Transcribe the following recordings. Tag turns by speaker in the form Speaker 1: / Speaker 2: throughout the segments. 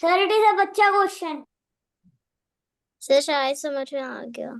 Speaker 1: Sir it is a बच्चा question.
Speaker 2: Sir शायद समझ में आ गया।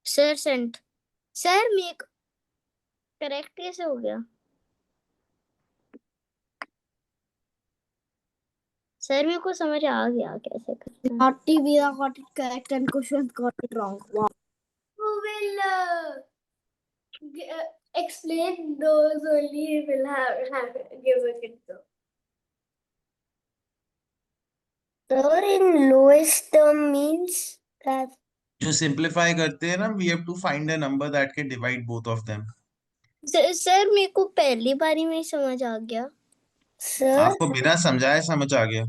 Speaker 2: Sir Saint. सर मेरे को करेक्ट कैसे हो गया? सर मेरे को समझ आ गया कैसे करना है।
Speaker 3: Naughty Veera got it correct and Kushwant got it wrong. Wow.
Speaker 1: Who will explain those only will have give a hint though. Sir, in lowest term means that
Speaker 4: जो सिंप्लीफाई करते हैं ना, we have to find a number that can divide both of them.
Speaker 2: Sir मेरे को पहली बारी में ही समझ आ गया।
Speaker 1: sir,
Speaker 4: आपको बिना समझाए समझ आ गया?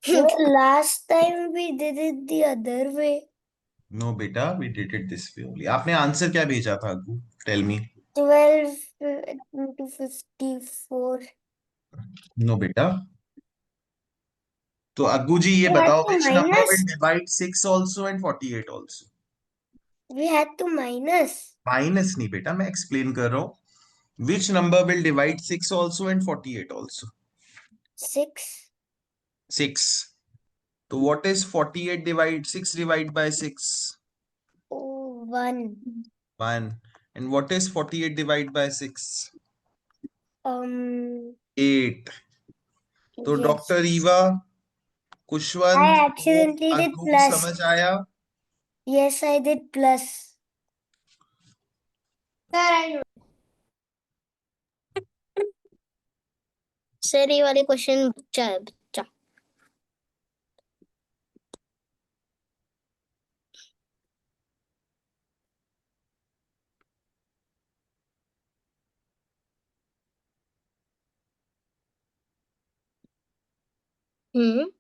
Speaker 1: sir, last time we did it the other way.
Speaker 4: No बेटा, we did it this way only. आपने आंसर क्या भेजा था Aggu? Tell me.
Speaker 1: 12 into 54.
Speaker 4: No बेटा। तो अग्गू जी ये
Speaker 1: We had
Speaker 4: बताओ,
Speaker 1: to
Speaker 4: which number
Speaker 1: minus.
Speaker 4: Will divide 6 also and 48 also?
Speaker 1: We had to minus.
Speaker 4: Minus नहीं बेटा, मैं एक्सप्लेन कर रहा हूँ। Which number will divide 6 also and 48 also?
Speaker 1: 6.
Speaker 4: 6। तो what is 48 divide 6 divide by 6?
Speaker 1: 1.
Speaker 4: 1। And what is 48 divide by 6? 8। तो
Speaker 1: Yes.
Speaker 4: Doctor Eva,
Speaker 1: I
Speaker 4: Khushwant को
Speaker 1: accidentally did
Speaker 4: अग्गू
Speaker 1: plus.
Speaker 4: समझ आया?
Speaker 1: Yes, I did plus. Sir, I know.
Speaker 2: Sir ये वाले question बच्चा है बच्चा। हम्म।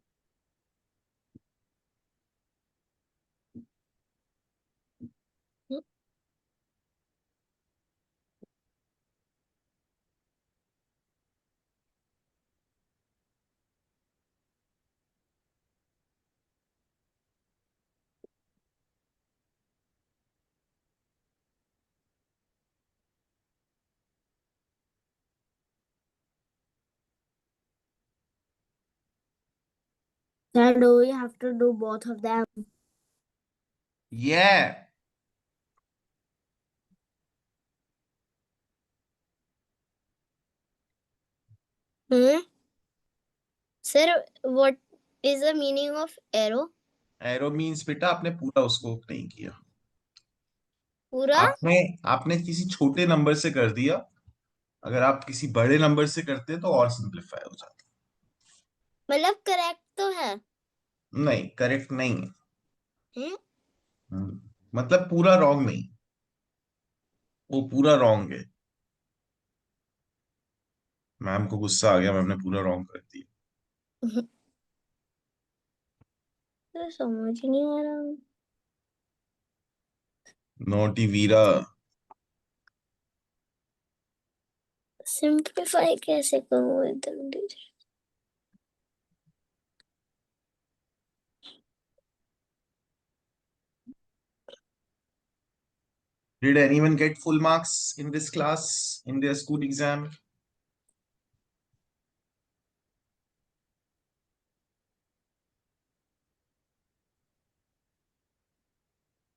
Speaker 3: Sir, do we have to do both of them?
Speaker 4: Yeah.
Speaker 2: Hmm. Sir what is the meaning of arrow?
Speaker 4: Arrow means बेटा आपने पूरा उसको नहीं किया।
Speaker 2: पूरा
Speaker 4: आपने आपने किसी छोटे नंबर से कर दिया। अगर आप किसी बड़े नंबर से करते तो और सिंपलीफाई हो जाता।
Speaker 2: मतलब करेक्ट तो है?
Speaker 4: नहीं, करेक्ट नहीं है।
Speaker 2: हम्म।
Speaker 4: मतलब पूरा रॉन्ग नहीं, वो पूरा रॉन्ग है। मैम को गुस्सा आ गया, मैम ने पूरा रॉन्ग कर दिया।
Speaker 2: तो समझ ही नहीं आ रहा।
Speaker 4: नोटी वीरा।
Speaker 2: सिंप्लीफाई कैसे करूं एकदम?
Speaker 4: Did anyone get full marks in this class in their school exam?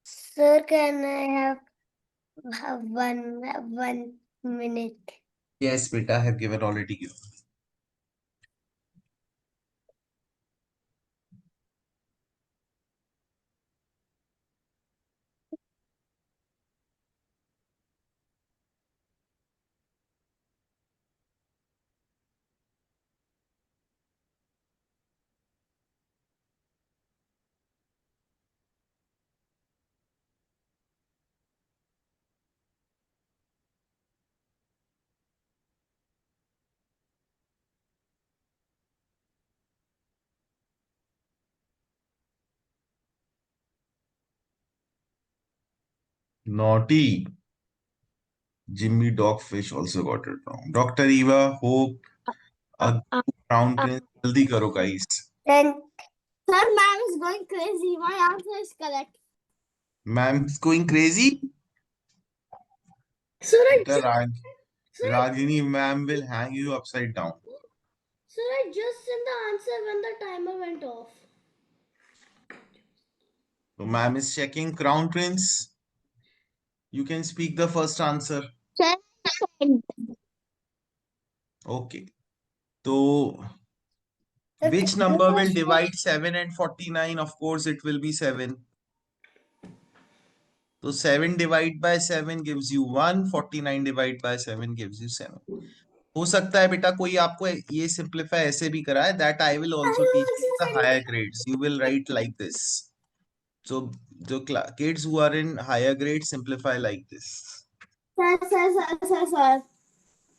Speaker 1: Sir, can I have one minute?
Speaker 4: Yes, beta, I have given already given. Naughty. Jimmy Dogfish also got it wrong. Dr. Eva, Hope, Crown Prince. Jaldi karo, guys.
Speaker 2: Then
Speaker 3: Sir, ma'am is going crazy. My answer is correct.
Speaker 4: Ma'am's going crazy.
Speaker 3: Sir,
Speaker 4: Beta Ragini ma'am will hang you upside down.
Speaker 3: I just sent the answer when the timer went off.
Speaker 4: So ma'am is checking. Crown Prince, you can speak the first answer.
Speaker 2: sir,
Speaker 4: Okay. So which number will divide 7 and 49? Of course, it will be 7. So 7 divided by 7 gives you 1. 49 divided by 7 gives you 7. हो सकता है बेटा कोई आपको ये simplify ऐसे भी कराए. That I will also teach you in the higher grades. You will write like this. So the kids who are in higher grades simplify like this.
Speaker 3: Sir.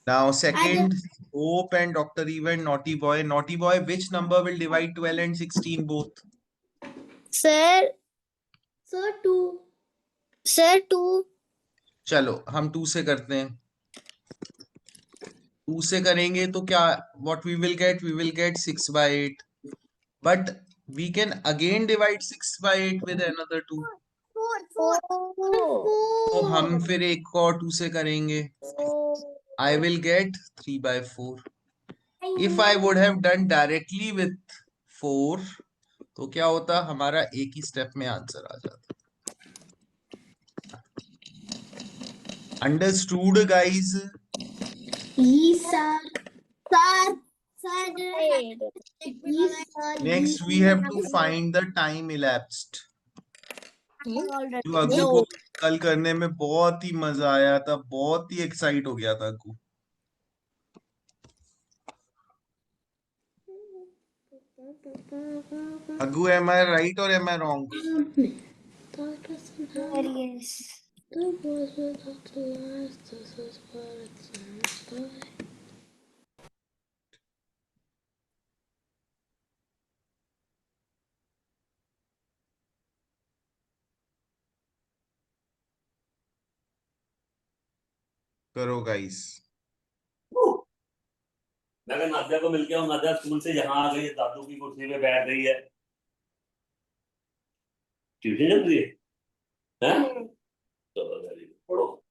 Speaker 4: Now second, Hope and Dr. Eva and Naughty Boy. Naughty Boy, which number will divide 12 and 16 both?
Speaker 2: sir,
Speaker 3: Sir, 2.
Speaker 2: sir, 2.
Speaker 4: चलो हम 2 से करते हैं. 2 से करेंगे तो क्या what we will get? We will get 6 by 8. But we can again divide 6 by 8 with another 2. तो हम फिर एक और 2 से करेंगे. I will get 3 by 4. If I would have done directly with 4, तो क्या होता, हमारा एक ही स्टेप में आंसर आ जाता. Understood, guys?
Speaker 3: Yes, sir. Sir,
Speaker 4: Next, we have to find the time elapsed. जो अग्गू को कल करने में बहुत ही मजा आया था, बहुत ही एक्साइट हो गया था अग्गू. Aggu, am I right or am I wrong?
Speaker 2: Yes.
Speaker 4: करो गाइस.
Speaker 5: मैं नादिया को मिलके हूँ. नादिया स्कूल से यहाँ आ गई है, दादू की कुर्सी पे बैठ गई है. ट्यूशन चल रही है. चलो वेरी गुड, पढ़ो.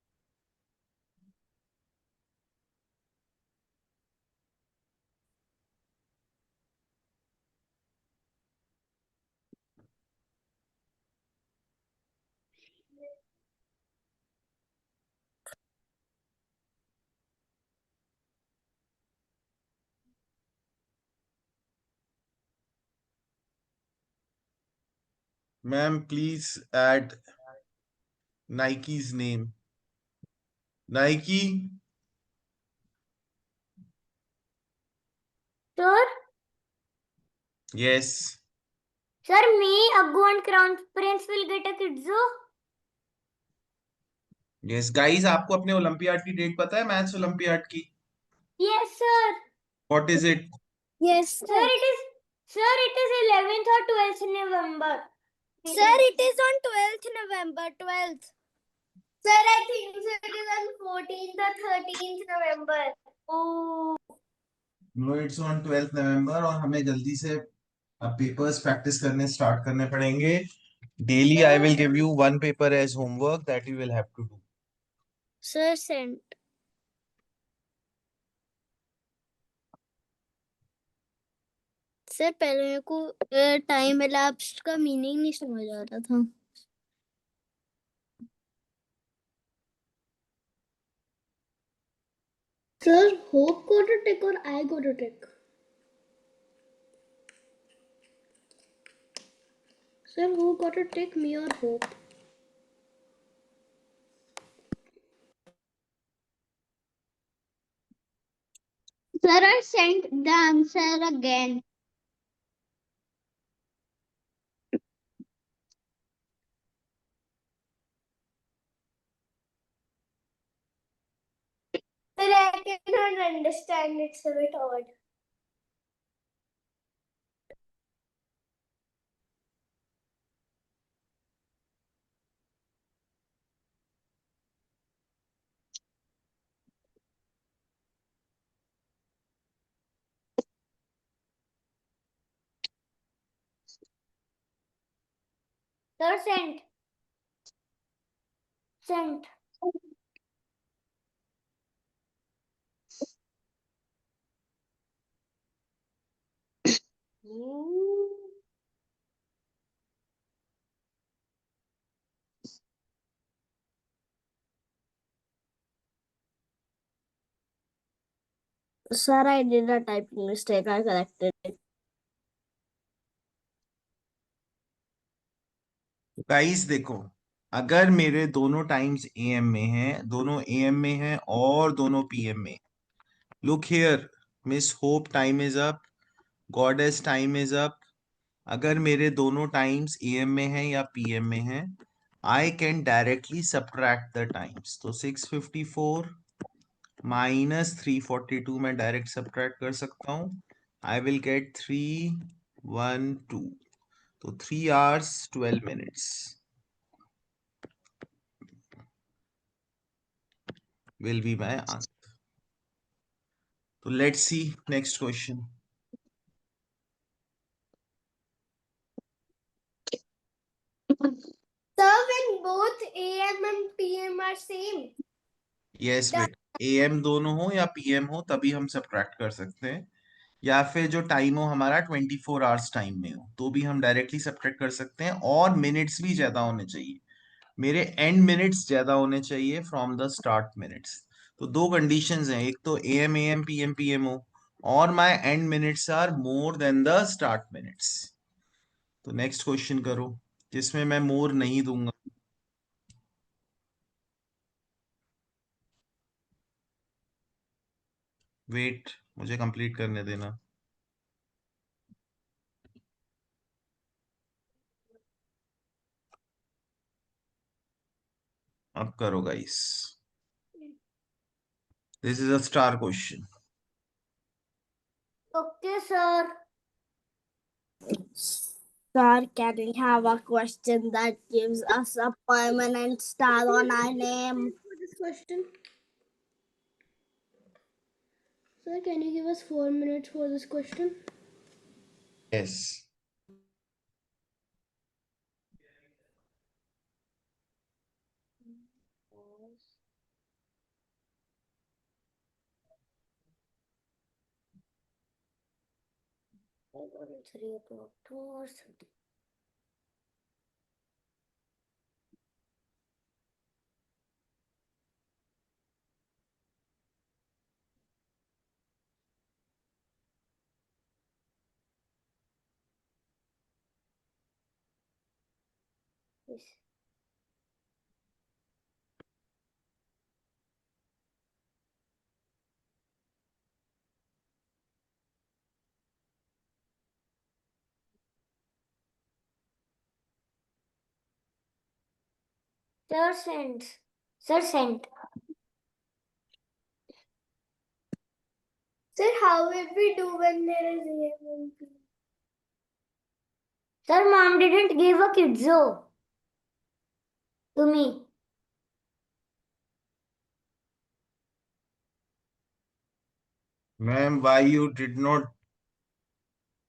Speaker 4: Ma'am, please add Nike's name. Nike.
Speaker 1: Sir,
Speaker 4: Yes.
Speaker 1: sir, me, Aggu and Crown Prince will get a kidzo.
Speaker 4: Yes, guys, आपको अपने ओलंपियाड की डेट पता है, मैथ्स ओलंपियाड की?
Speaker 1: Yes, sir.
Speaker 4: What is it?
Speaker 3: Yes,
Speaker 1: Sir, it is 11th or 12th November.
Speaker 3: Sir, it is on 12th November. 12th.
Speaker 1: Sir, I think so it is on 14th or 13th November. Oh.
Speaker 4: No, it's on 12th November और हमें जल्दी से अब papers practice करने start करने पड़ेंगे. Daily I will give you one paper as homework that you will have to do.
Speaker 2: Sir sent. Sir पहले मेरे को टाइम elapsed का मीनिंग नहीं समझ आ रहा था.
Speaker 3: Sir, Hope got a tick or I got a tick? Sir, who got a tick, me or Hope?
Speaker 2: Sir, I sent the answer again.
Speaker 1: Sir, I cannot understand. It's a bit odd. Sir, sent. Sent.
Speaker 3: Sir, I did a typing mistake. I corrected it.
Speaker 4: Guys देखो, अगर मेरे दोनों times am में हैं, दोनों am में हैं और दोनों पीएम में, look here miss hope, time is up, goddess time is up. अगर मेरे दोनों टाइम्स एएम में हैं या पीएम में हैं, I can directly subtract the times. तो 654 माइनस 342 मैं डायरेक्ट सब्ट्रैक्ट कर सकता हूं। I will get 312। तो 3 hours 12 minutes will be my answer. So let's see next question.
Speaker 1: Sir, when both AM and PM are same.
Speaker 4: Yes बेटा, AM दोनों हो या PM हो तभी हम सब्ट्रैक्ट कर सकते हैं, या फिर जो टाइम हो हमारा 24 आवर्स टाइम में हो तो भी हम डायरेक्टली सब्ट्रैक्ट कर सकते हैं, और मिनट्स भी ज्यादा होने चाहिए। मेरे एंड मिनट्स ज्यादा होने चाहिए फ्रॉम द स्टार्ट मिनट्स। तो दो कंडीशंस हैं, एक तो AM AM PM PM हो, और my end minutes are more than the start minutes. तो नेक्स्ट क्वेश्चन करो जिसमें मैं मोर नहीं दूंगा। वेट, मुझे कंप्लीट करने देना। अब करो guys, this is a star question.
Speaker 1: Okay, sir.
Speaker 3: Sir, can we have a question that gives us a permanent star on our name?
Speaker 1: For this question. Sir, can you give us 4 minutes for this question?
Speaker 4: Yes.
Speaker 1: I got it 3 o'clock, 2 or something. Yes. Sir, sent. Sir, sent. Sir, how will we do when there is AM and PM? Sir, mom didn't give a kidzo to me.
Speaker 4: Ma'am, why you did not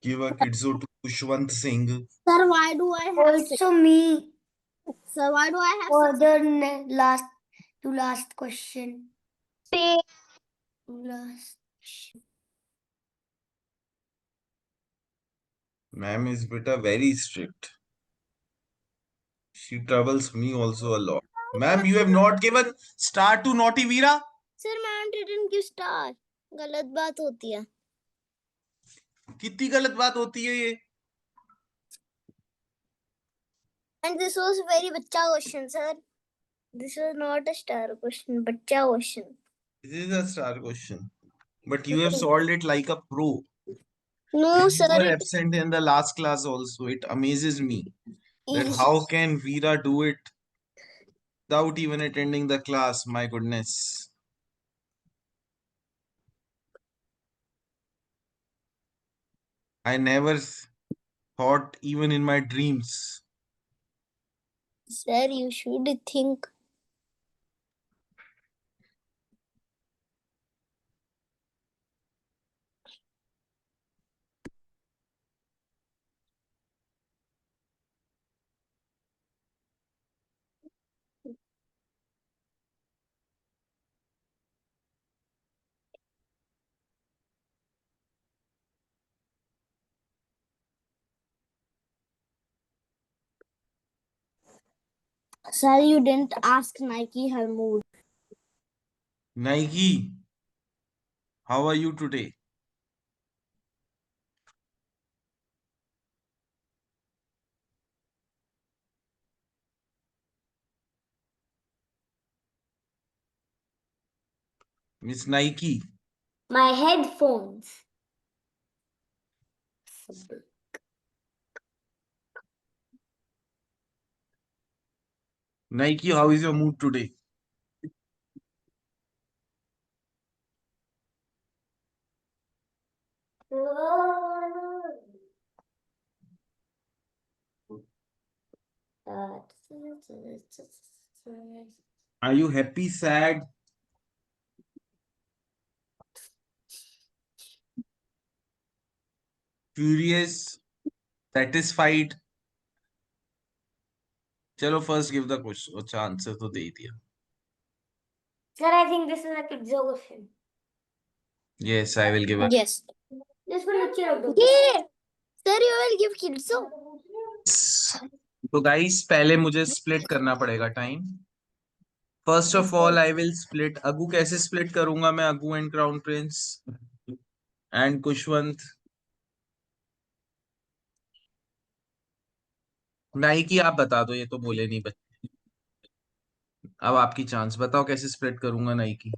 Speaker 4: give a kidzo to Pushwant Singh?
Speaker 3: Sir, why do I have six?
Speaker 1: Also me.
Speaker 3: Sir, why do I have
Speaker 1: For
Speaker 3: six?
Speaker 1: the last question.
Speaker 2: Same.
Speaker 1: Last.
Speaker 4: Ma'am is beta very strict. She troubles me also a lot. Ma'am, you have not given star to Naughty Veera?
Speaker 2: Sir, ma'am didn't give star. गलत बात होती है.
Speaker 4: कितनी गलत बात होती है ये?
Speaker 2: And this was very बच्चा question, sir. This was not a star question, बच्चा question.
Speaker 4: This is a star question. But you have solved it like a pro.
Speaker 2: No,
Speaker 4: You
Speaker 2: sir.
Speaker 4: were
Speaker 2: It
Speaker 4: absent in the last class also. It amazes me that
Speaker 2: is.
Speaker 4: how can Veera do it without even attending the class? My goodness. I never thought even in my dreams.
Speaker 2: Sir, you should think.
Speaker 3: Sir, you didn't ask Nike her mood.
Speaker 4: Nike, how are you today? Miss Nike,
Speaker 1: My headphones.
Speaker 4: Nike, how is your mood today? Are you happy, sad? Curious? Satisfied? चलो first give the question. अच्छा answer तो दे ही दिया.
Speaker 1: Sir, I think this is a kids question.
Speaker 4: Yes, I will give a.
Speaker 2: Yes.
Speaker 1: This one lecture of the
Speaker 2: Yeah. Sir, you will give kids so.
Speaker 4: तो guys पहले मुझे split करना पड़ेगा time. First of all I will split. Aggu कैसे split करूंगा मैं? Aggu and crown prince and Kushwant. Nike आप बता दो, ये तो बोले नहीं बच्चे. अब आपकी चांस, बताओ कैसे स्प्लिट करूंगा नाइकी.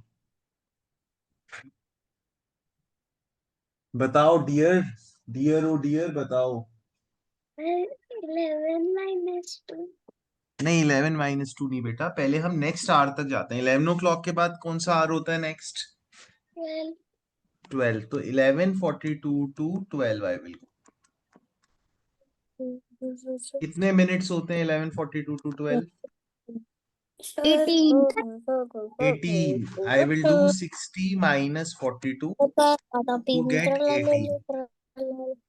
Speaker 4: बताओ डियर, डियर ओ डियर बताओ.
Speaker 2: 11 minus 2.
Speaker 4: नहीं 11-2 नहीं बेटा, पहले हम नेक्स्ट आर तक जाते हैं. 11 o'clock के बाद कौन सा आर होता है नेक्स्ट?
Speaker 2: 12.
Speaker 4: 12. तो 11:42 to 12 आई विल. कितने मिनट्स होते हैं 11:42 to 12?
Speaker 2: 18.
Speaker 4: 18. I will do 60 minus 42 to get 18.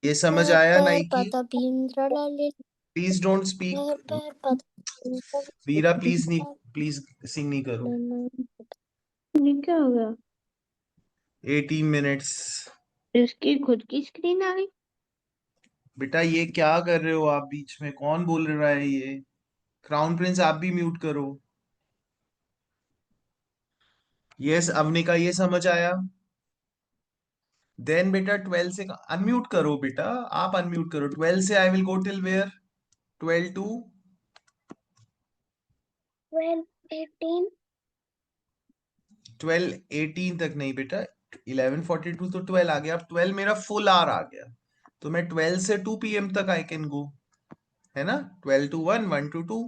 Speaker 4: ये समझ आया नाइकी? Please don't speak. Veera please नहीं, प्लीज सिंग नहीं करो.
Speaker 3: क्या हो गया?
Speaker 4: 18 मिनट्स.
Speaker 3: इसकी खुद की स्क्रीन आ गई.
Speaker 4: बेटा ये क्या कर रहे हो आप बीच में? कौन बोल रहा है ये? क्राउन प्रिंस आप भी म्यूट करो. यस अवनिका, ये समझ आया? देन बेटा 12 से अनम्यूट करो. बेटा आप अनम्यूट करो. 12 से I will go till where? 12 to
Speaker 2: 12, 18.
Speaker 4: 12, 18 तक नहीं बेटा. 11:42 तो 12 आ गया. अब 12 मेरा फुल आवर आ गया, तो मैं 12 से 2 PM तक आई कैन गो, है ना? 12 to 1, 1 to 2,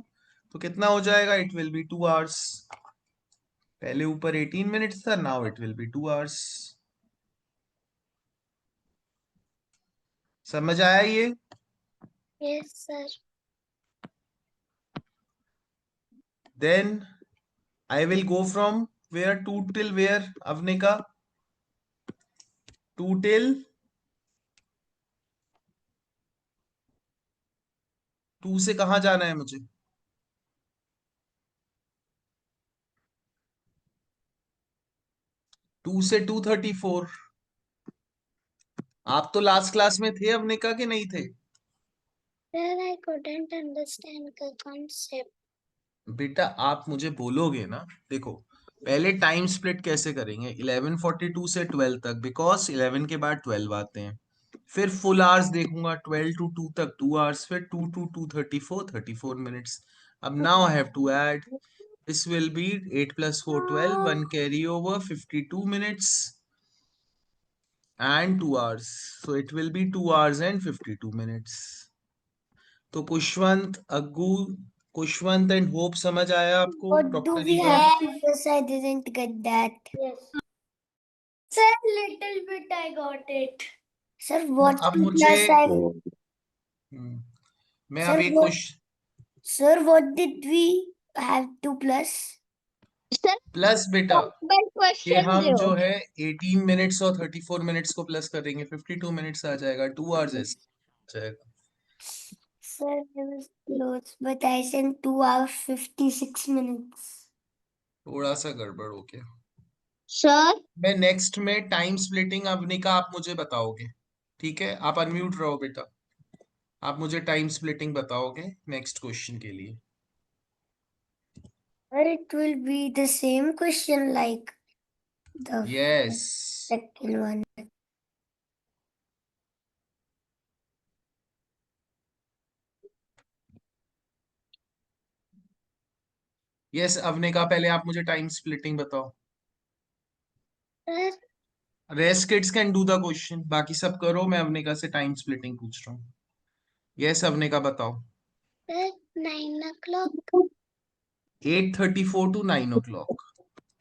Speaker 4: तो कितना हो जाएगा? It will be 2 hours. पहले ऊपर 18 मिनट्स था, now it will be 2 hours. समझ आया ये?
Speaker 2: Yes, sir.
Speaker 4: Then I will go from where? 2 till where Avanika? 2 till 2 से कहाँ जाना है मुझे? 2 से 2:34. आप तो लास्ट क्लास में थे अवनिका के नहीं थे?
Speaker 2: Sir, I couldn't understand the concept.
Speaker 4: बेटा आप मुझे बोलोगे ना. देखो पहले टाइम स्प्लिट कैसे करेंगे? 11:42 से 12 तक, बिकॉज 11 के बाद 12 आते हैं. फिर फुल आवर्स देखूंगा 12 to 2 तक 2 hours, फिर 2 to 2:34 मिनट्स. अब now I have to add. This will be 8 + 4 12, 1 carry over 52 minutes and 2 hours, so it will be 2 hours and 52 minutes. तो कुशवंत, अग्गू, कुशवंत एंड होप समझ आया आपको?
Speaker 2: What do
Speaker 4: doctor
Speaker 2: we
Speaker 4: Eva?
Speaker 2: have? Yes, I didn't get that.
Speaker 1: Yes. Sir, little bit I got it.
Speaker 2: Sir, what
Speaker 4: अब
Speaker 2: two
Speaker 4: मुझे
Speaker 2: plus I?
Speaker 4: मैं
Speaker 2: Sir,
Speaker 4: अब एक
Speaker 2: what-
Speaker 4: question.
Speaker 2: Sir, what did we have 2 plus?
Speaker 4: Plus बेटा कि
Speaker 3: question
Speaker 4: हम
Speaker 3: दो.
Speaker 4: जो है 18 मिनट्स और 34 मिनट्स को प्लस करेंगे, 52 मिनट्स आ जाएगा. 2 hours ऐसे आ जाएगा.
Speaker 2: Sir, I was close, but I said 2 hours 56 minutes.
Speaker 4: थोड़ा सा गड़बड़ हो गया.
Speaker 3: सर
Speaker 4: मैं नेक्स्ट में टाइम स्प्लिटिंग अवनिका आप मुझे बताओगे, ठीक है? आप अनम्यूट रहो बेटा. आप मुझे टाइम स्प्लिटिंग बताओगे नेक्स्ट क्वेश्चन के लिए.
Speaker 2: Or it will be the same question like the
Speaker 4: Yes.
Speaker 2: second one.
Speaker 4: Yes Avanika, पहले आप मुझे टाइम स्प्लिटिंग बताओ.
Speaker 2: Sir,
Speaker 4: rest kids can do the question, बाकी सब करो, मैं अवनिका से टाइम स्प्लिटिंग पूछ रहा हूँ. यस अवनिका बताओ.
Speaker 2: sir, 9 o'clock.
Speaker 4: 8:34 to 9 o'clock.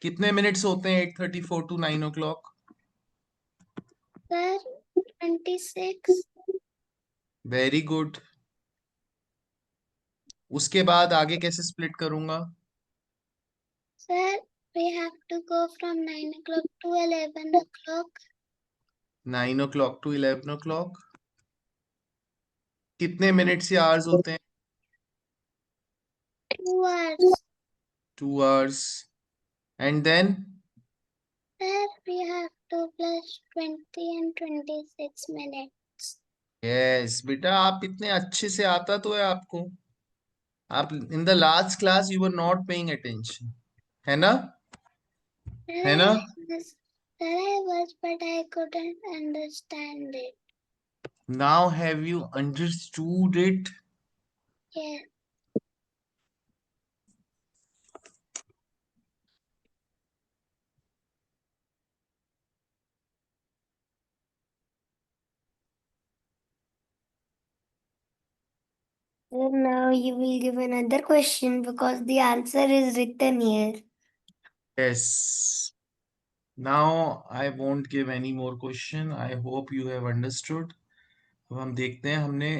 Speaker 4: कितने मिनट्स होते हैं 8:34 to 9 o'clock?
Speaker 2: Sir, 26.
Speaker 4: Very good. उसके बाद आगे कैसे स्प्लिट करूंगा?
Speaker 2: Sir, we have to go from 9 o'clock to 11 o'clock.
Speaker 4: 9 o'clock to 11 o'clock. कितने मिनट्स या आवर्स होते हैं?
Speaker 2: 2 hours.
Speaker 4: 2 hours. And then
Speaker 2: Sir, we have to plus 20 and 26 minutes.
Speaker 4: Yes बेटा, आप इतने अच्छे से आता तो है आपको. आप in the last class you were not paying attention, है ना? है ना?
Speaker 2: Sir, I was, but I couldn't understand it.
Speaker 4: Now have you understood it?
Speaker 2: Yeah. Sir, now you will give another question because the answer is written here.
Speaker 4: Yes. Now I won't give any more question. I hope you have understood. अब हम देखते हैं हमने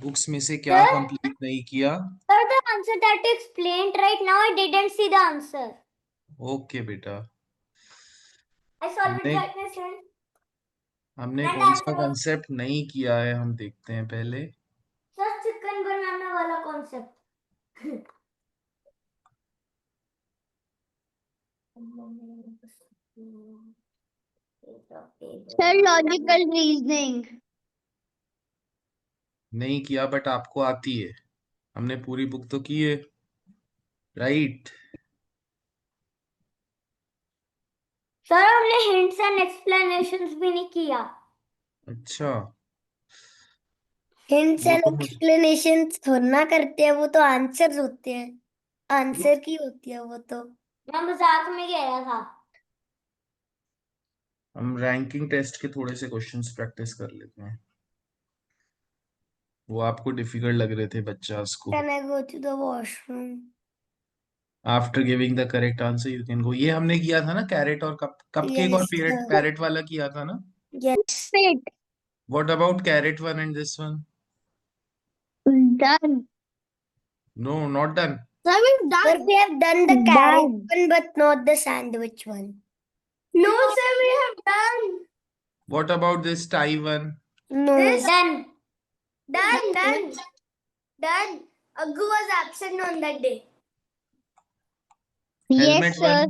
Speaker 4: books में से क्या
Speaker 1: Sir?
Speaker 4: Complete नहीं किया.
Speaker 1: Sir, the answer that you explained right now, I didn't see the answer.
Speaker 4: Okay बेटा.
Speaker 1: I solved it
Speaker 4: हमने
Speaker 1: right now, sir.
Speaker 4: हमने
Speaker 1: And
Speaker 4: कौन सा
Speaker 1: answer was-
Speaker 4: कंसेप्ट नहीं किया है, हम देखते हैं पहले.
Speaker 1: Sir, chicken बनाने वाला concept.
Speaker 3: Sir, logical reasoning.
Speaker 4: नहीं किया, बट आपको आती है. हमने पूरी बुक तो की है, राइट?
Speaker 1: Sir, हमने hints and explanations भी नहीं किया.
Speaker 4: अच्छा.
Speaker 2: Hints
Speaker 4: वो
Speaker 2: and
Speaker 4: तो मुझे
Speaker 2: explanations थोड़ा करते हैं, वो तो आंसर्स होते हैं. आंसर की होती है वो तो.
Speaker 1: मैं मजाक में कह रहा था.
Speaker 4: हम रैंकिंग टेस्ट के थोड़े से क्वेश्चंस प्रैक्टिस कर लेते हैं. वो आपको डिफिकल्ट लग रहे थे बच्चास को.
Speaker 2: Can I go to the washroom?
Speaker 4: After giving the correct answer you can go. ये हमने किया था ना, कैरेट और कपकेक और
Speaker 2: Yes, sir.
Speaker 4: पैरेट वाला किया था ना.
Speaker 2: Yes.
Speaker 3: Wait.
Speaker 4: What about carried one and this one?
Speaker 3: Done.
Speaker 4: No, not done.
Speaker 3: Sir, we've
Speaker 2: Sir,
Speaker 3: done.
Speaker 2: we have done the carrot
Speaker 3: Done.
Speaker 2: one, but not the sandwich one.
Speaker 1: No, sir, we have done.
Speaker 4: What about this tie one?
Speaker 2: No.
Speaker 1: This done. Done. Aggu was absent on that day.
Speaker 4: Helmet
Speaker 3: Yes, sir.
Speaker 4: One?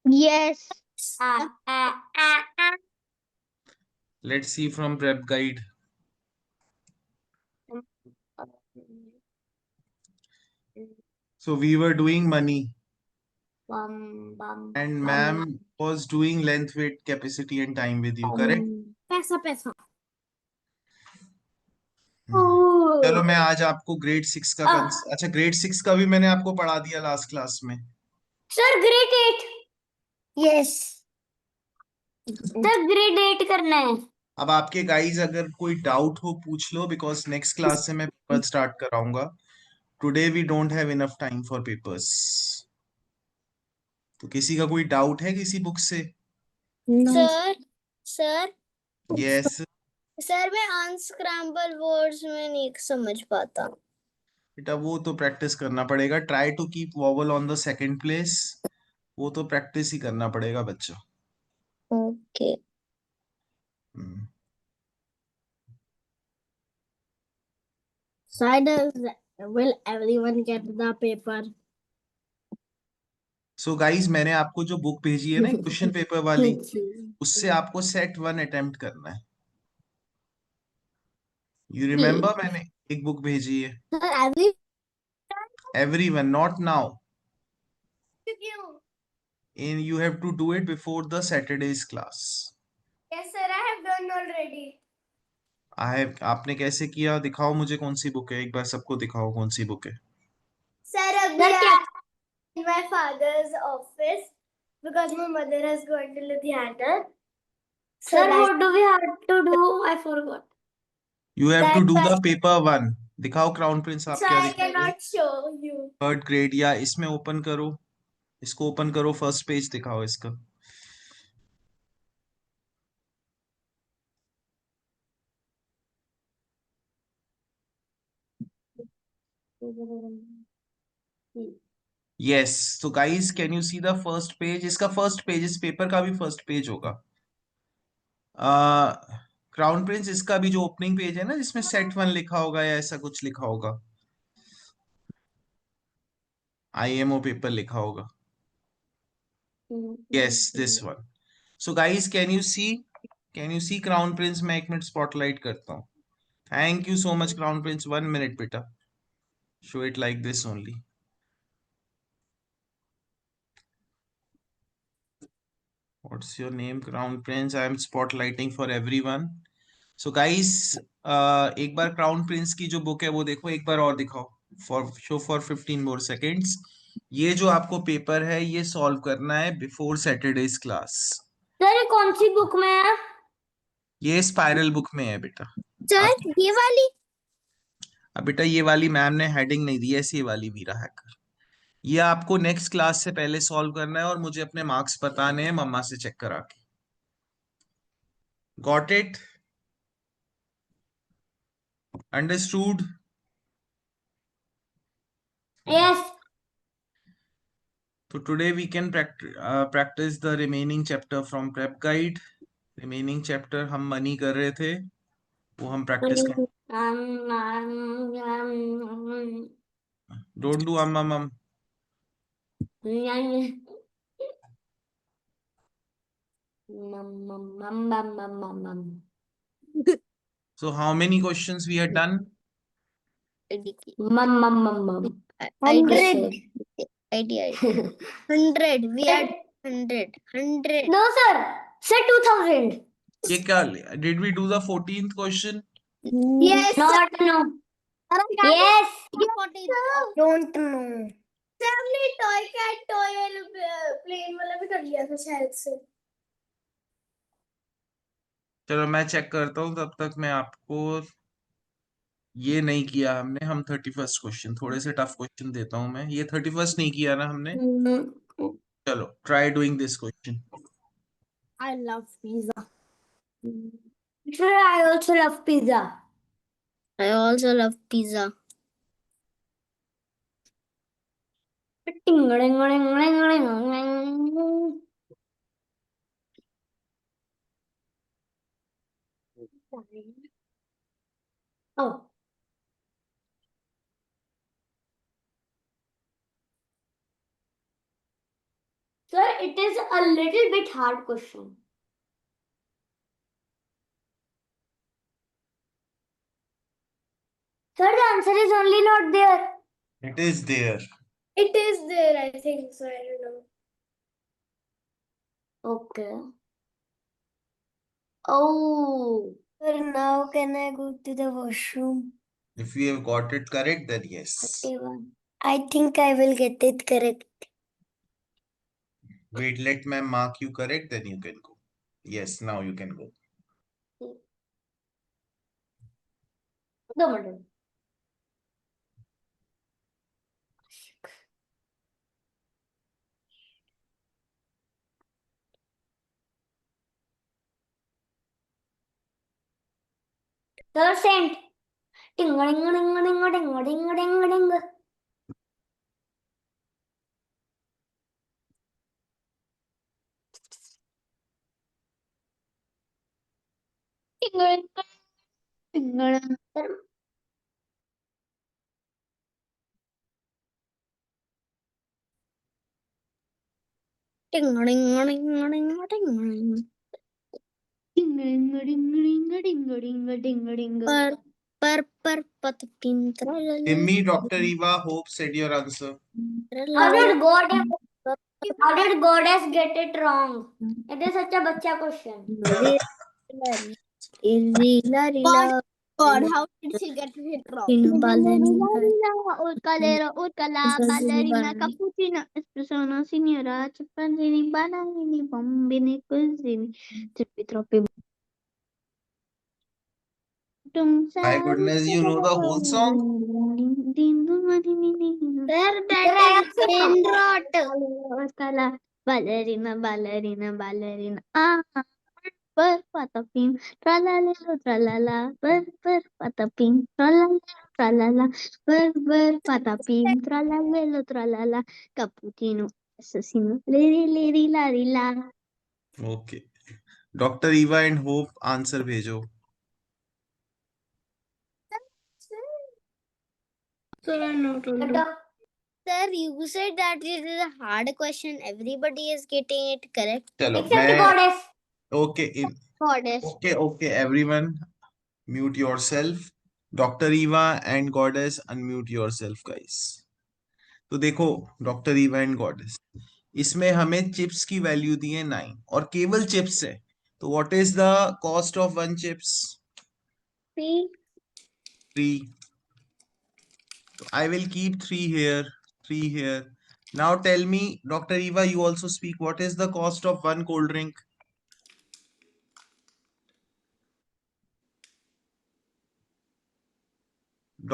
Speaker 3: Yes.
Speaker 1: Ah.
Speaker 4: Let's see from prep guide. So we were doing money and ma'am was doing length, weight, capacity and time with you, correct?
Speaker 3: पैसा.
Speaker 4: चलो मैं आज आपको grade 6 का अच्छा grade 6 का भी मैंने आपको पढ़ा दिया लास्ट क्लास में.
Speaker 1: Sir, grade 8.
Speaker 2: Yes.
Speaker 1: Sir, grade 8 करना है.
Speaker 4: अब आपके गाइज अगर कोई डाउट हो पूछ लो, बिकॉज नेक्स्ट क्लास से मैं पेपर स्टार्ट कराऊंगा. Today we don't have enough time for papers. तो किसी का कोई डाउट है किसी बुक से?
Speaker 2: Sir,
Speaker 4: yes.
Speaker 2: सर मैं अनस्क्रैम्बल वर्ड्स में नहीं समझ पाता.
Speaker 4: बेटा वो तो प्रैक्टिस करना पड़ेगा. Try to keep vowel on the second place. वो तो प्रैक्टिस ही करना पड़ेगा बच्चा.
Speaker 2: Okay.
Speaker 3: So will everyone get the paper?
Speaker 4: So guys मैंने आपको जो बुक भेजी है ना क्वेश्चन पेपर वाली, उससे आपको सेट 1 अटेम्प्ट करना है. यू रिमेम्बर मैंने एक बुक भेजी है.
Speaker 3: Sir, every
Speaker 4: Everyone, not now.
Speaker 1: क्यों?
Speaker 4: You have to do it before the Saturday's class.
Speaker 1: Yes, sir. I have done already.
Speaker 4: आपने कैसे किया? दिखाओ मुझे कौन सी बुक है, एक बार सबको दिखाओ कौन सी बुक है.
Speaker 1: Sir, अभी I'm in my father's office because my mother has gone to Ludhiana.
Speaker 3: Sir,
Speaker 1: that's-
Speaker 3: what do we have to do? I forgot.
Speaker 4: You have to
Speaker 1: That's
Speaker 4: do
Speaker 1: why-
Speaker 4: the paper 1. दिखाओ crown Prince आप
Speaker 1: So
Speaker 4: क्या
Speaker 1: I
Speaker 4: दिखा रहे हो.
Speaker 1: cannot show you.
Speaker 4: Third grade, या इसमें open करो, इसको ओपन करो, फर्स्ट पेज दिखाओ इसका. यस. तो guys can you see the first page? इसका फर्स्ट पेज, इस पेपर का भी फर्स्ट पेज होगा. क्राउन प्रिंस इसका भी जो ओपनिंग पेज है ना, जिसमें सेट 1 लिखा होगा या ऐसा कुछ लिखा होगा, IMO पेपर लिखा होगा. Yes, this one. So guys can you see crown prince? मैं 1 मिनट स्पॉटलाइट करता हूँ. Thank you so much crown prince. 1 minute बेटा, show it like this only. What's your name, Crown Prince? I am spotlighting for everyone. So guys, एक बार crown Prince की जो book है वो देखो, एक बार और दिखाओ. For 15 more seconds. ये जो आपको पेपर है ये सॉल्व करना है बिफोर सैटरडेज क्लास.
Speaker 3: Sir, ये कौन सी बुक में है?
Speaker 4: ये स्पाइरल बुक में है बेटा.
Speaker 2: सर ये वाली
Speaker 4: अब बेटा ये वाली मैम ने हेडिंग नहीं दी, ऐसी वाली वीरा हैकर. ये आपको नेक्स्ट क्लास से पहले सॉल्व करना है और मुझे अपने मार्क्स बताने हैं मम्मा से चेक करा के. Got it? Understood?
Speaker 3: Yes.
Speaker 4: So today we can practice the remaining chapter from prep guide. Remaining chapter हम मनी कर रहे थे, वो हम practice कर. Don't do um. So how many questions we had done?
Speaker 2: Hundred. Idea. 100. We had 100.
Speaker 3: No, sir. Say 2000.
Speaker 4: ये क्या? Did we do the 14th question?
Speaker 1: Yes,
Speaker 3: Not no. Yes.
Speaker 2: Don't know.
Speaker 1: sir, हमने toy cat toy plane वाला भी कर लिया था शायद से.
Speaker 4: चलो मैं चेक करता हूँ, तब तक मैं आपको, ये नहीं किया हमने. हम 31st क्वेश्चन, थोड़े से टफ क्वेश्चन देता हूँ मैं. ये 31st नहीं किया ना हमने. चलो try doing this question.
Speaker 3: I love pizza. Sir, I also love pizza.
Speaker 2: I also love pizza.
Speaker 3: Oh. Sir, it is a little bit hard question. Sir, the answer is only not there.
Speaker 4: It is there.
Speaker 1: It is there, I think so. I don't know.
Speaker 3: Okay. Oh.
Speaker 2: Sir, now can I go to the washroom?
Speaker 4: If you have got it correct, then yes.
Speaker 3: 31.
Speaker 2: I think I will get it correct.
Speaker 4: Wait, let me mark you correct, then you can go. Yes, now you can go.
Speaker 3: The middle. Sir, sent. Ding ding ding ding ding ding ding ding. Ding ding ding. Sir,
Speaker 2: Ding ding ding ding ding.
Speaker 3: ding ding ding ding ding ding ding ding.
Speaker 2: Sir, पर patapim tralala.
Speaker 4: Timmy, Dr. Eva, Hope said your answer.
Speaker 1: How did goddess get it wrong? It is such a bacha question.
Speaker 3: God, how did she get it wrong?
Speaker 2: Ballerina, cappuccino, espresso, signora, chimpanzini, bananini, bombini, cosini, trippi troppi.
Speaker 4: My goodness, you know the whole song?
Speaker 2: Sir, that is brain rot. Ballerina, ballerina, ballerina. Ah, per patapim, tralalelo, tralala, per patapim, tralalelo, tralala, per patapim, tralalelo, tralala, cappuccino, assassino, lady, la.
Speaker 4: Okay. Dr. Eva and Hope, answer भेजो.
Speaker 2: Sir, you said that it is a hard question. Everybody is getting it correct.
Speaker 4: चलो
Speaker 1: Except
Speaker 4: मैं
Speaker 1: goddess.
Speaker 2: Goddess.
Speaker 4: okay, everyone mute yourself. Dr. Eva and Goddess, unmute yourself, guys. तो देखो doctor Eva and goddess, इसमें हमें chips की value दी है 9 और केवल चिप्स है, तो what is the cost of one chips? 3. So I will keep 3 here, 3 here. Now tell me, Dr. Eva, you also speak. What is the cost of one cold drink?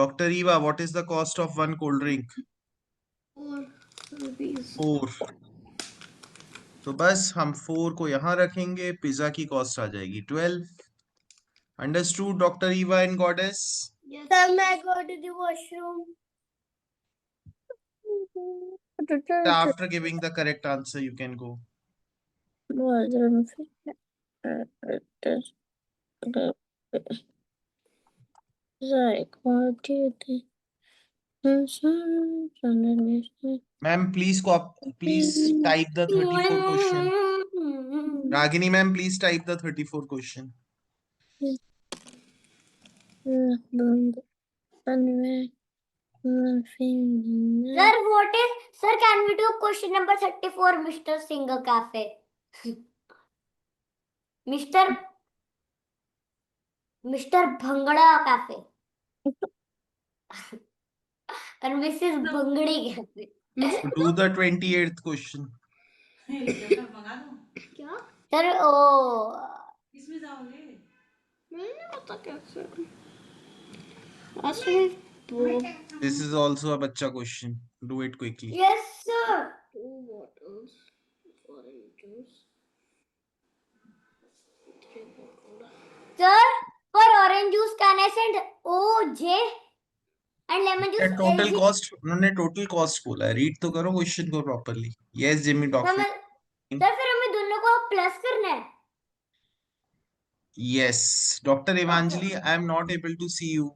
Speaker 4: Dr. Eva, what is the cost of one cold drink? 4. तो बस हम 4 को यहाँ रखेंगे, pizza की cost आ जाएगी 12. Understood, Dr. Eva and Goddess?
Speaker 1: Sir, may I go to the washroom?
Speaker 4: After giving the correct answer, you can go. Ma'am, please type the 34 question. Ragini ma'am, please type the 34 question.
Speaker 1: Sir, can we do question number 34, Mr. Singer Cafe? Mr. Bhangada Cafe. And Mrs. Bhangadi Cafe.
Speaker 4: Do the 28th question.
Speaker 1: Sir, oh.
Speaker 4: This is also a bacha question. Do it quickly.
Speaker 1: Yes, sir. Sir, for orange juice, can I send OJ? And lemon juice,
Speaker 4: total
Speaker 1: LG?
Speaker 4: Cost, उन्होंने total cost बोला है, read तो करो question को properly. Yes Jimmy doctor.
Speaker 1: Sir फिर हमें दोनों को प्लस करना है.
Speaker 4: Yes, Dr. Evanjali, I am not able to see you.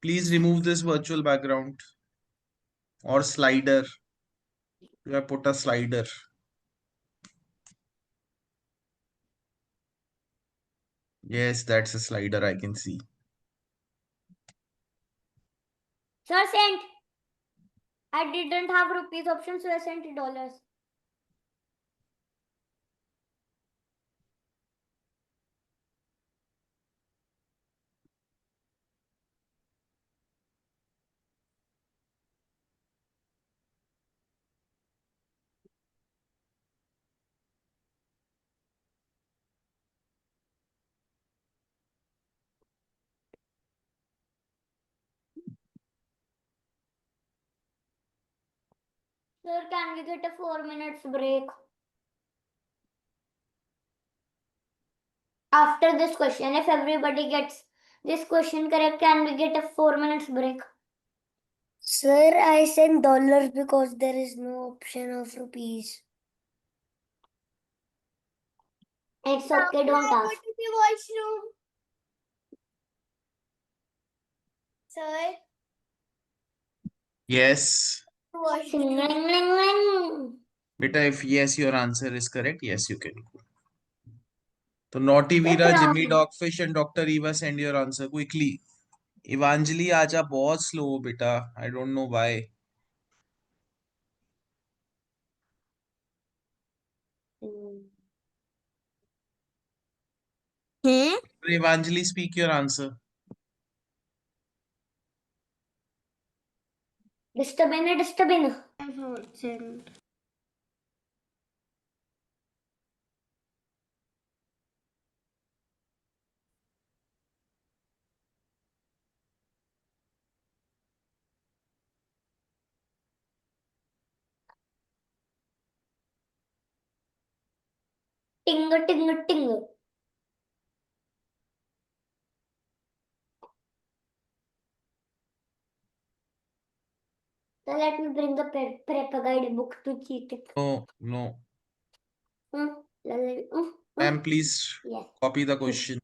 Speaker 4: Please remove this virtual background or slider. You have put a slider. Yes, that's a slider I can see.
Speaker 1: Sir, sent. I didn't have rupees option, so I sent dollars. Sir, can we get a 4 minutes break? After this question, if everybody gets this question correct, can we get a 4 minutes break? Sir, I sent dollars because there is no option of rupees. It's okay, don't ask.
Speaker 3: to the washroom. Sir,
Speaker 4: Yes.
Speaker 1: Washroom.
Speaker 4: Beta, if yes, your answer is correct, yes, you can go. तो Naughty Veera,
Speaker 1: That's
Speaker 4: Jimmy
Speaker 1: wrong.
Speaker 4: Dogfish and Dr. Eva, send your answer quickly. Evanjali आजा, बहुत slow हो बेटा. I don't know why.
Speaker 3: Hmm?
Speaker 4: Evanjali, speak your answer.
Speaker 1: Disturbing. Ting. So let me bring the prep guide book to cheat it.
Speaker 4: No.
Speaker 1: Ma'am,
Speaker 4: Ma'am, please
Speaker 1: yes.
Speaker 4: copy the question.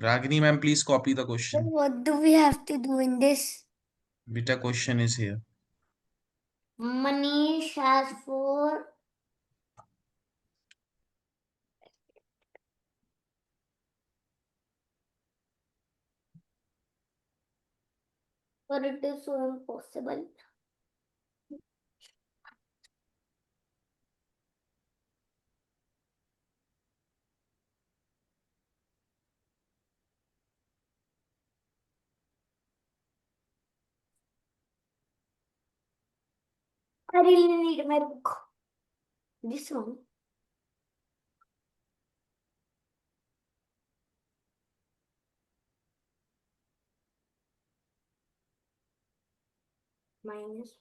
Speaker 4: Ragini ma'am, please copy the
Speaker 1: So
Speaker 4: question.
Speaker 1: what do we have to do in this?
Speaker 4: Beta question is here.
Speaker 1: Manish has for it is so impossible. I really need my book. This one. Minus.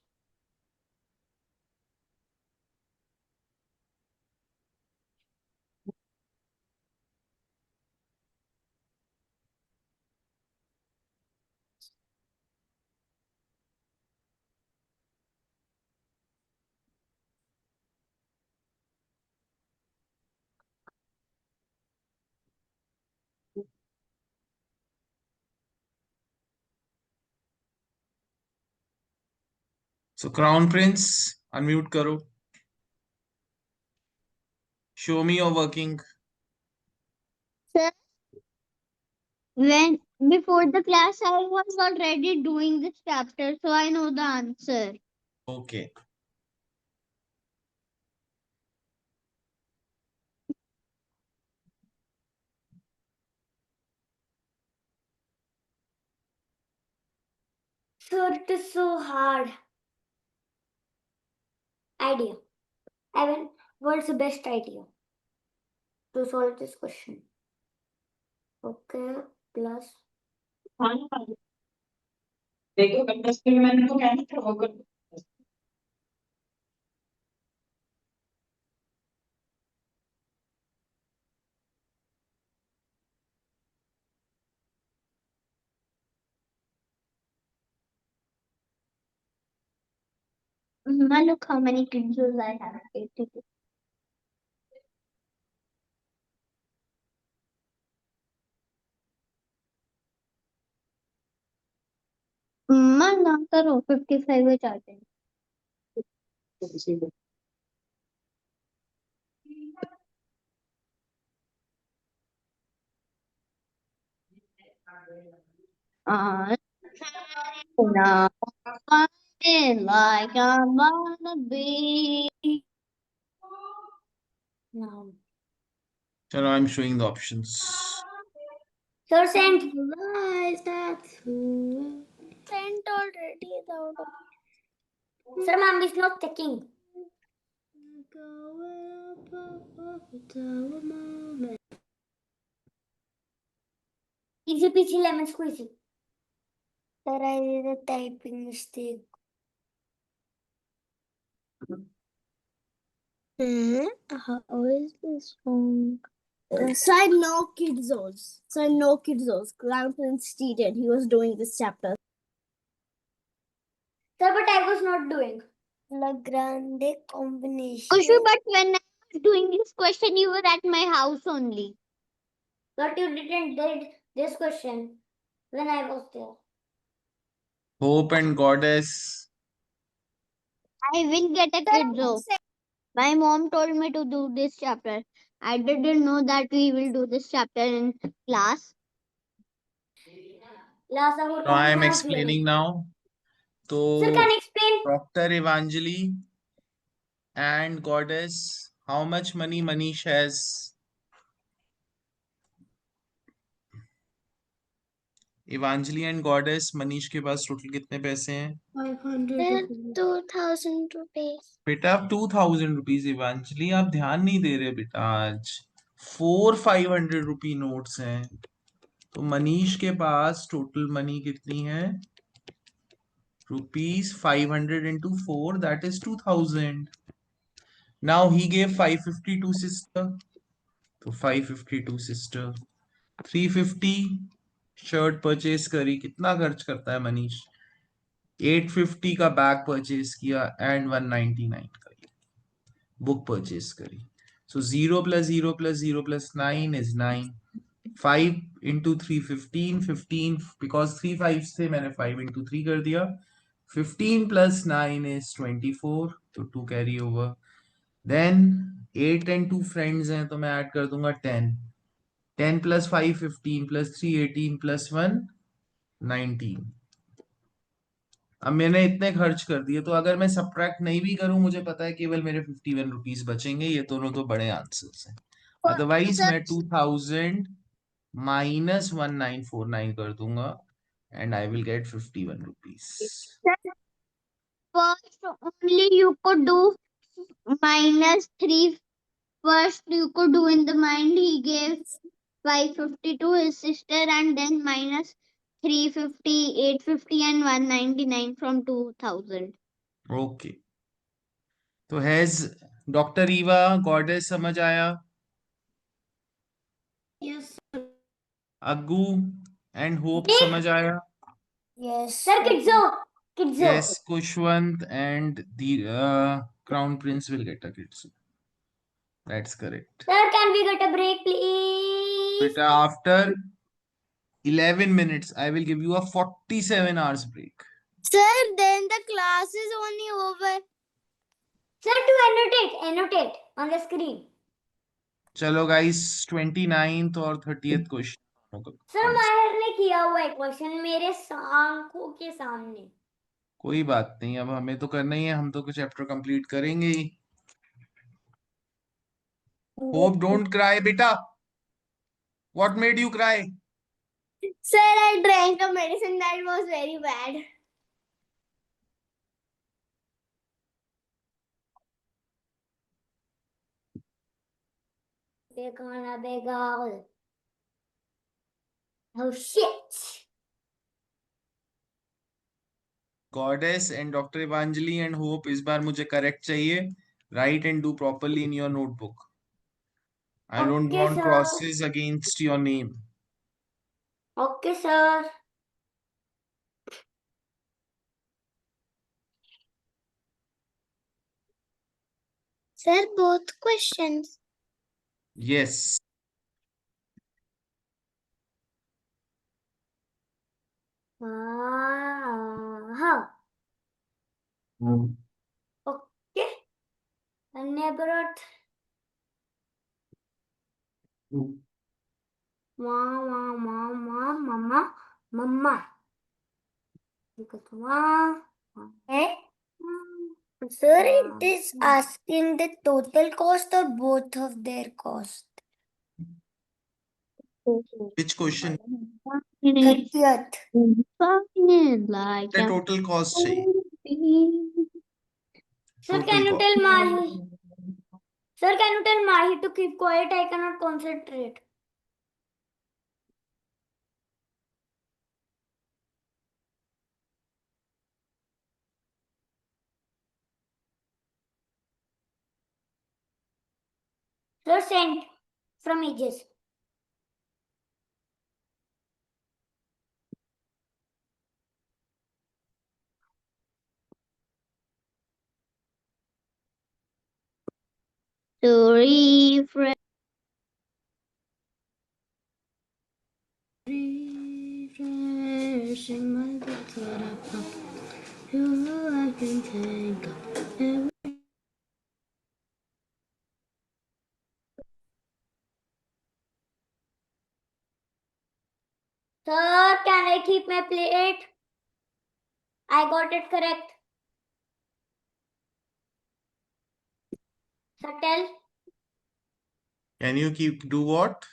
Speaker 4: So Crown Prince, unmute karo. Show me your working.
Speaker 3: Sir, when before the class I was already doing this chapter, so I know the answer.
Speaker 4: Okay.
Speaker 1: So it is so hard. Idea. Evan, what's the best idea to solve this question? Okay, plus.
Speaker 6: देखो contest में मैंने तो क्या नहीं होगा
Speaker 3: Look how many kids I have. 82. ना करो 55 में चाहते हैं. Now I'm like I wanna be.
Speaker 1: No.
Speaker 4: So now I'm showing the options.
Speaker 1: Sir, sent.
Speaker 2: Sent already.
Speaker 1: Sir, ma'am is not checking. Easy peasy lemon squeezy. Sir, I did a typing mistake.
Speaker 2: How is this wrong?
Speaker 3: Sir, no kids zones. Sir, no kids zones. Crown Prince cheated. He was doing this chapter.
Speaker 1: Sir, but I was not doing. Lagrange combination.
Speaker 3: Kushu, but when I was doing this question, you were at my house only.
Speaker 1: But you didn't did this question when I was there.
Speaker 4: Hope and Goddess.
Speaker 3: I will get a kid zone. My mom told me to do this chapter. I didn't know that we will do this chapter in class.
Speaker 1: Last hour
Speaker 4: So I am
Speaker 1: marks
Speaker 4: explaining
Speaker 1: lege.
Speaker 4: now.
Speaker 1: Sir,
Speaker 4: So
Speaker 1: can you explain?
Speaker 4: Dr. Evanjali and Goddess, how much money Manish has? Evanjali and Goddess, Manish के पास total कितने पैसे हैं?
Speaker 3: 500
Speaker 2: 2,000 rupees.
Speaker 4: बेटा 2000 rupees. इवांजलि आप ध्यान नहीं दे रहे बेटा, आज 500 रुपी नोट्स हैं। तो मनीष के पास टोटल मनी कितनी है? Rupees 500 into 4, that is 2000. Now he gave 550 to sister, तो 552 sister। 350 शर्ट परचेज करी। कितना खर्च करता है मनीष? 850 का बैग परचेज किया एंड 199 का बुक परचेज करी। So 0 plus 0 plus 0 plus 9 is 9. 5 into 3 15, 15 because 3 5s थे, मैंने 5 into 3 कर दिया। 15 plus 9 is 24, तो 2 carry over. Then 8 and 2 friends हैं, तो मैं ऐड कर दूंगा 10. 10 plus 5 15 plus 3 18 plus 1 19. अब मैंने इतने खर्च कर दिए, तो अगर मैं सब्ट्रैक्ट नहीं भी करूं, मुझे पता है केवल मेरे 51 रुपीज बचेंगे। ये दोनों तो बड़े आंसर्स हैं। अदरवाइज मैं 2000 minus 1949 कर दूंगा and I will get 51 rupees.
Speaker 3: First, only you could do -3. First, you could do in the mind. He gave 550 to his sister, and then -350, 850, and 199 from 2000.
Speaker 4: Okay. तो हैज डॉक्टर ईवा गॉडेस समझ आया?
Speaker 1: Yes.
Speaker 4: Aggu and hope
Speaker 1: Yes.
Speaker 4: समझ आया?
Speaker 1: Yes. Sir, Kidzo. Kidzo.
Speaker 4: Yes, Kushwant and the Crown Prince will get a kids. That's correct.
Speaker 1: Sir, can we get a break, please?
Speaker 4: But after 11 minutes, I will give you a 47 hours break.
Speaker 2: Sir, then the class is only over.
Speaker 1: Sir, to annotate on the screen.
Speaker 4: चलो guys, 29th और 30th question.
Speaker 1: Sir माहिर ने किया हुआ है question मेरे आंखों के सामने।
Speaker 4: कोई बात नहीं, अब हमें तो करना ही है, हम तो कुछ चैप्टर कंप्लीट करेंगे ही। होप डोंट क्राई बेटा। What made you cry?
Speaker 2: Sir, I drank a medicine that was very bad.
Speaker 1: देखना देगा। Oh shit.
Speaker 4: Goddess and doctor Evangeline and hope, इस बार मुझे करेक्ट चाहिए। Write and do properly in your notebook. I don't
Speaker 1: Okay,
Speaker 4: want
Speaker 1: sir.
Speaker 4: crosses against your name.
Speaker 1: Okay, sir.
Speaker 2: Sir, both questions.
Speaker 4: Yes.
Speaker 1: हाँ। Okay. A neighborhood. Mama.
Speaker 2: Sir, it is asking the total cost or both of their cost?
Speaker 4: Which question?
Speaker 2: 30th.
Speaker 3: Like
Speaker 4: The total cost चाहिए।
Speaker 1: Sir,
Speaker 4: Total
Speaker 1: can you
Speaker 4: cost.
Speaker 1: tell Mahi? Sir, can you tell Mahi to keep quiet? I cannot concentrate. Sir, sent from ages.
Speaker 3: to refresh. Refreshing my thoughts that I found. You I can think of every
Speaker 1: Sir, can I keep my plate? I got it correct. Sir, tell
Speaker 4: Can you do what?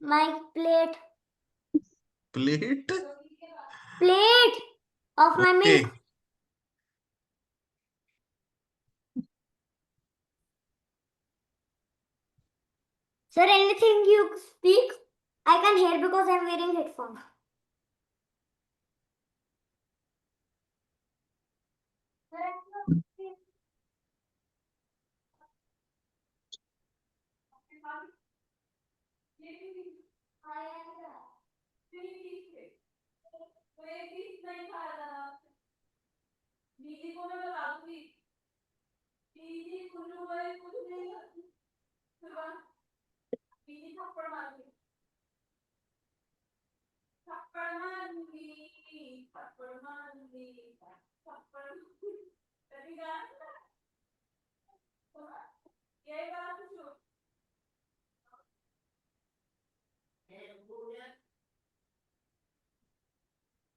Speaker 1: my plate.
Speaker 4: Plate?
Speaker 1: Plate of my
Speaker 4: Okay.
Speaker 1: milk. Sir, anything you speak, I can hear because I'm wearing headphones.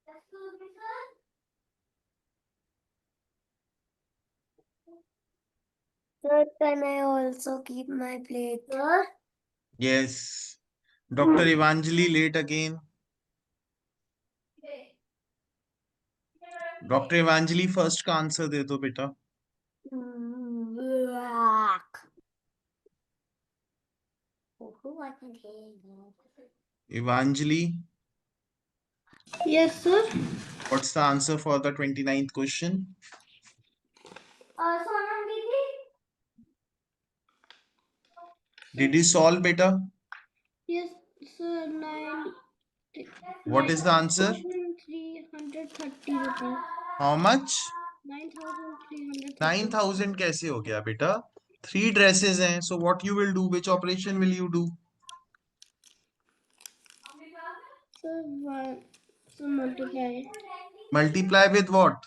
Speaker 1: Excuse me, sir. Sir, can I also keep my plate? Sir?
Speaker 4: Yes. Dr. Evangeline late again. Dr. Evangeline first का answer दे दो बेटा.
Speaker 1: Black. Oh, I can hear you.
Speaker 4: Evangeline,
Speaker 1: Yes, sir.
Speaker 4: what's the answer for the 29th question?
Speaker 1: Sonam Didi?
Speaker 4: Did you solve beta?
Speaker 1: Yes, sir. 9.
Speaker 4: What is the answer?
Speaker 1: 9,330 rupees.
Speaker 4: How much?
Speaker 1: 9,330.
Speaker 4: 9,000 कैसे हो गया बेटा? 3 dresses हैं. So what you will do? Which operation will you do?
Speaker 1: Sir, one. So multiply.
Speaker 4: Multiply with what?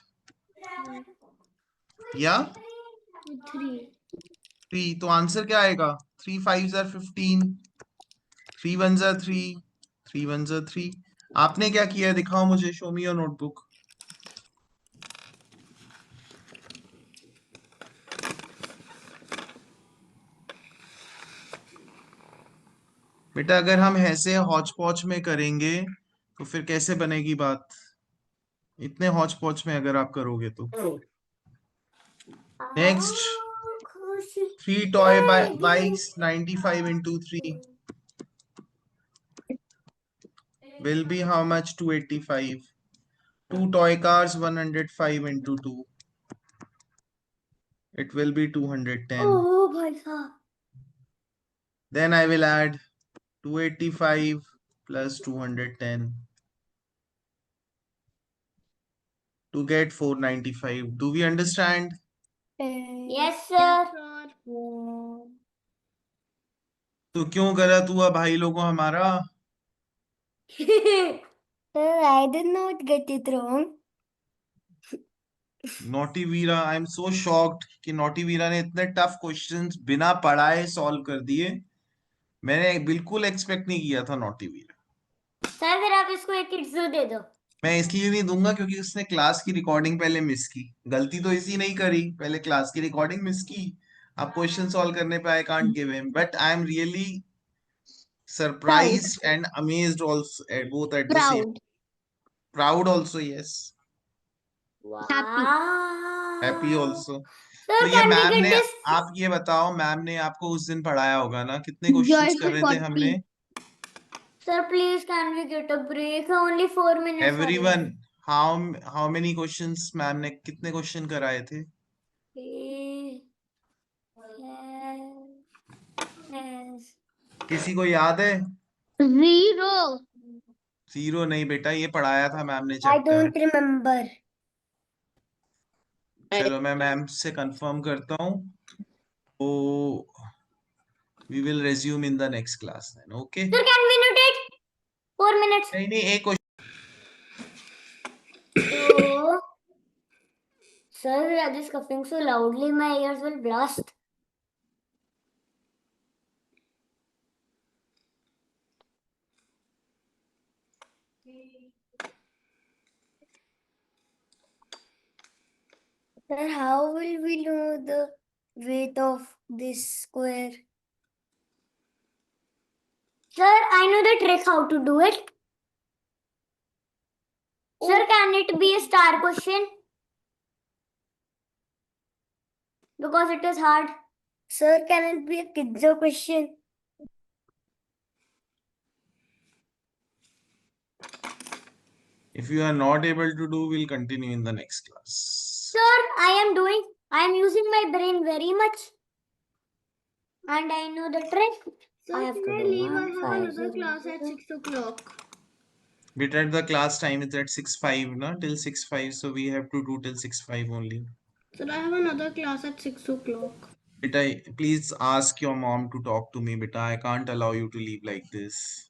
Speaker 4: Yeah?
Speaker 1: With 3.
Speaker 4: 3. तो answer क्या आएगा? 3 5s are 15. 3 1s are 3. 3 1s are 3. आपने क्या किया है? दिखाओ मुझे. Show me your notebook. बेटा अगर हम ऐसे हौच पौच में करेंगे तो फिर कैसे बनेगी बात? इतने हौच पौच में अगर आप करोगे तो. Next, 3 toy bikes 95 into 3 will be how much? 285. 2 toy cars 105 into 2. It will be 210.
Speaker 1: Oh, bhai sahab.
Speaker 4: Then I will add 285 plus 210 to get 495. Do we understand?
Speaker 1: Yes, sir.
Speaker 4: तो क्यों गलत हुआ भाई लोगों हमारा?
Speaker 1: Sir, I did not get it wrong.
Speaker 4: Naughty Veera, I am so shocked कि naughty Veera ने इतने टफ क्वेश्चंस बिना पढ़ाए सॉल्व कर दिए. मैंने बिल्कुल एक्सपेक्ट नहीं किया था नॉटी वीरा.
Speaker 1: सर फिर आप इसको एक किड्स दे दो.
Speaker 4: मैं इसलिए नहीं दूंगा क्योंकि उसने क्लास की रिकॉर्डिंग पहले मिस की. गलती तो इसी नहीं करी, पहले क्लास की रिकॉर्डिंग मिस की. अब क्वेश्चन सॉल्व करने पे I can't give him, but I am really surprised and amazed also at both at the same.
Speaker 3: Proud.
Speaker 4: Proud also, yes. Happy also.
Speaker 1: Sir,
Speaker 4: तो ये
Speaker 1: can we
Speaker 4: मैम
Speaker 1: get
Speaker 4: ने,
Speaker 1: this?
Speaker 4: आप ये बताओ, ma'am ने आपको उस दिन पढ़ाया होगा ना? कितने क्वेश्चंस कर रहे थे हमने?
Speaker 1: Sir, please, can we get a break? Only 4 minutes.
Speaker 4: Everyone, how many questions ma'am ने, कितने क्वेश्चन कराए थे?
Speaker 1: Yes.
Speaker 4: किसी को याद है?
Speaker 3: 0.
Speaker 4: 0 नहीं बेटा, ये पढ़ाया था मैम ने
Speaker 1: I
Speaker 4: चैप्टर.
Speaker 1: don't remember.
Speaker 4: चलो मैं मैम से कंफर्म करता हूँ. तो we will resume in the next class then. Okay?
Speaker 1: Sir, can we note it? 4 minutes.
Speaker 4: नहीं नहीं, एक question.
Speaker 1: So, sir, are you coughing so loudly? My ears will blast. Sir, how will we know the weight of this square? Sir, I know the trick how to do it. Sir, can it be a star question? Because it is hard. Sir, can it be a Kidzo question?
Speaker 4: If you are not able to do, we'll continue in the next class.
Speaker 1: Sir, I am using my brain very much. And I know the trick. I have to do 1, 5, 0, 0.
Speaker 3: o'clock.
Speaker 4: Beta, the class time is at 6:05, na? Till 6:05, so we have to do till 6:05 only.
Speaker 3: Sir, I have another class at 6 o'clock.
Speaker 4: Beta, please ask your mom to talk to me, beta. I can't allow you to leave like this.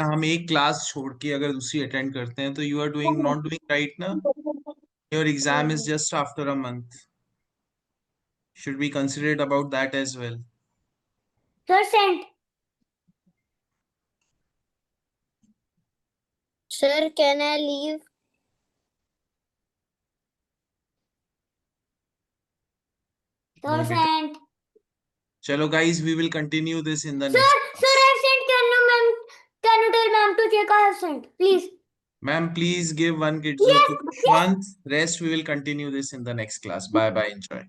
Speaker 4: हम एक class छोड़ के अगर दूसरी attend करते हैं तो you are doing not doing right ना? Your exam is just after a month. Should be considerate about that as well.
Speaker 1: Sir, sent.
Speaker 2: Sir, can I leave?
Speaker 1: Sir,
Speaker 4: No, beta.
Speaker 1: sent.
Speaker 4: Chalo guys, we will continue this in the
Speaker 1: Sir,
Speaker 4: next.
Speaker 1: sir, I sent. Can you tell ma'am to check I have sent? Please.
Speaker 4: Ma'am, please give one kidzo
Speaker 1: Yes,
Speaker 4: to
Speaker 1: yes.
Speaker 4: Prashant. Rest we will continue this in the next class. Bye bye. Enjoy.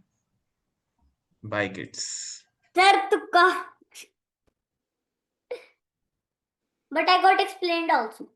Speaker 4: Bye kids.
Speaker 1: Sir, tukka. But I got explained also.